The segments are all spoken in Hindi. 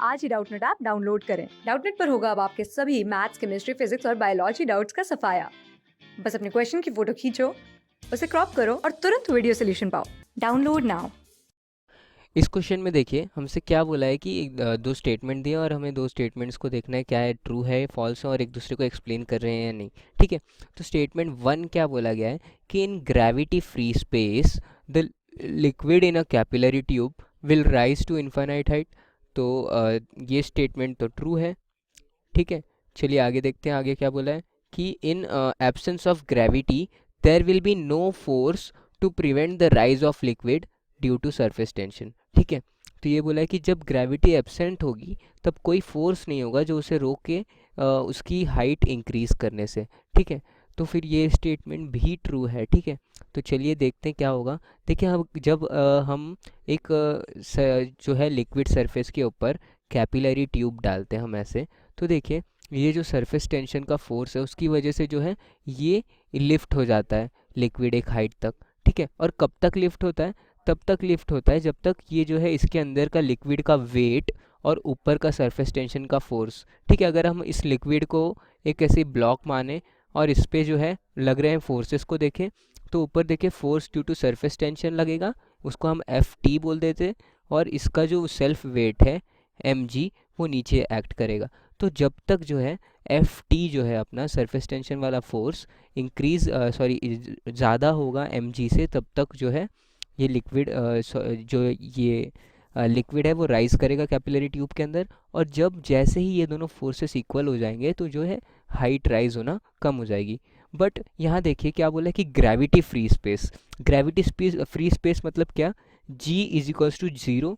आज ही डाउटनेट ऐप डाउनलोड करें। डाउटनेट पर होगा अब आपके सभी मैथ्स, केमिस्ट्री, फिजिक्स और बायोलॉजी डाउट्स का सफाया। बस अपने क्वेश्चन की फोटो खींचो, उसे क्रॉप करो और तुरंत वीडियो सोल्यूशन पाओ। Download now. इस क्वेश्चन में देखिए हमसे क्या बोला है कि दो स्टेटमेंट दिए और हमें दो स्टेटमेंट्स को देखना है क्या है, ट्रू है फॉल्स है और एक दूसरे को एक्सप्लेन कर रहे हैं या नहीं। ठीक है, तो स्टेटमेंट वन क्या बोला गया है कि in gravity free space the liquid in a capillary tube will rise to infinite height. तो ये स्टेटमेंट तो ट्रू है। ठीक है, चलिए आगे देखते हैं आगे क्या बोला है कि in absence of gravity there will be no force to prevent the rise of liquid due to surface tension. ठीक है, तो ये बोला है कि जब ग्रेविटी एब्सेंट होगी तब कोई फोर्स नहीं होगा जो उसे रोक के उसकी हाइट इंक्रीज करने से। ठीक है, तो फिर ये स्टेटमेंट भी ट्रू है। ठीक है, तो चलिए देखते हैं क्या होगा। देखिए हम जब हम एक जो है लिक्विड सरफेस के ऊपर कैपिलरी ट्यूब डालते हैं हम ऐसे, तो देखिए ये जो सरफेस टेंशन का फोर्स है उसकी वजह से जो है ये लिफ्ट हो जाता है लिक्विड एक हाइट तक। ठीक है, और कब तक लिफ्ट होता है? तब तक लिफ्ट होता है जब तक ये जो है इसके अंदर का लिक्विड का वेट और ऊपर का सरफेस टेंशन का फोर्स। ठीक है, अगर हम इस लिक्विड को एक ऐसे ब्लॉक माने और इस पे जो है लग रहे हैं फोर्सेस को देखें, तो ऊपर देखिए force due to surface tension लगेगा, उसको हम एफ टी बोल देते हैं, और इसका जो सेल्फ वेट है एम जी वो नीचे एक्ट करेगा। तो जब तक जो है एफ टी जो है अपना सरफेस टेंशन वाला फोर्स इंक्रीज ज़्यादा होगा एम जी से, तब तक जो है ये लिक्विड जो ये लिक्विड है वो राइज करेगा कैपिलरी ट्यूब के अंदर। और जब जैसे ही ये दोनों फोर्सेस इक्वल हो जाएंगे तो जो है हाइट राइज होना कम हो जाएगी। बट यहाँ देखिए क्या बोला है कि gravity free space, gravity space free space मतलब क्या? जी इज इक्वल्स टू जीरो।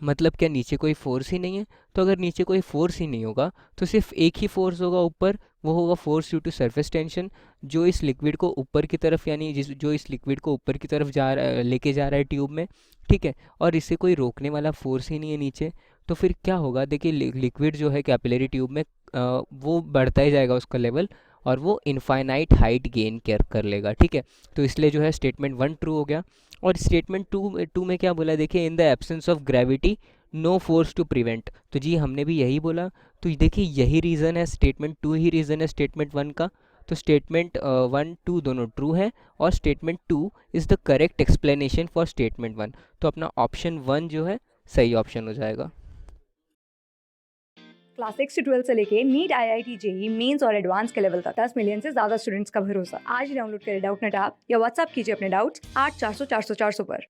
मतलब क्या? नीचे कोई फोर्स ही नहीं है। तो अगर नीचे कोई फोर्स ही नहीं होगा तो सिर्फ एक ही फोर्स होगा ऊपर, वो होगा force due to surface tension, जो इस लिक्विड को ऊपर की तरफ यानी जो इस लिक्विड को ऊपर की तरफ जा रहा है, लेके जा रहा है ट्यूब में। ठीक है, और इसे कोई रोकने वाला फोर्स ही नहीं है नीचे। तो फिर क्या होगा? देखिए लिक्विड जो है कैपिलरी ट्यूब में वो बढ़ता ही जाएगा उसका लेवल, और वो इनफाइनाइट हाइट गेन कर लेगा। ठीक है, तो इसलिए जो है स्टेटमेंट वन ट्रू हो गया। और स्टेटमेंट टू में क्या बोला है? देखिए in the absence of gravity no force to prevent. तो जी हमने भी यही बोला। तो देखिए यही रीज़न है, स्टेटमेंट टू ही रीज़न है स्टेटमेंट वन का। तो स्टेटमेंट वन टू दोनों ट्रू है, और statement two is the correct explanation for statement one. तो अपना ऑप्शन वन जो है सही ऑप्शन हो जाएगा। क्लास 6 से 12 से लेके नीट, IIT, जेई मेंस और एडवांस के लेवल तक 10 मिलियन से ज्यादा स्टूडेंट्स का भरोसा। आज ही डाउनलोड करें डाउटनेट ऐप या व्हाट्सएप कीजिए अपने डाउट्स 8400 400 400 पर।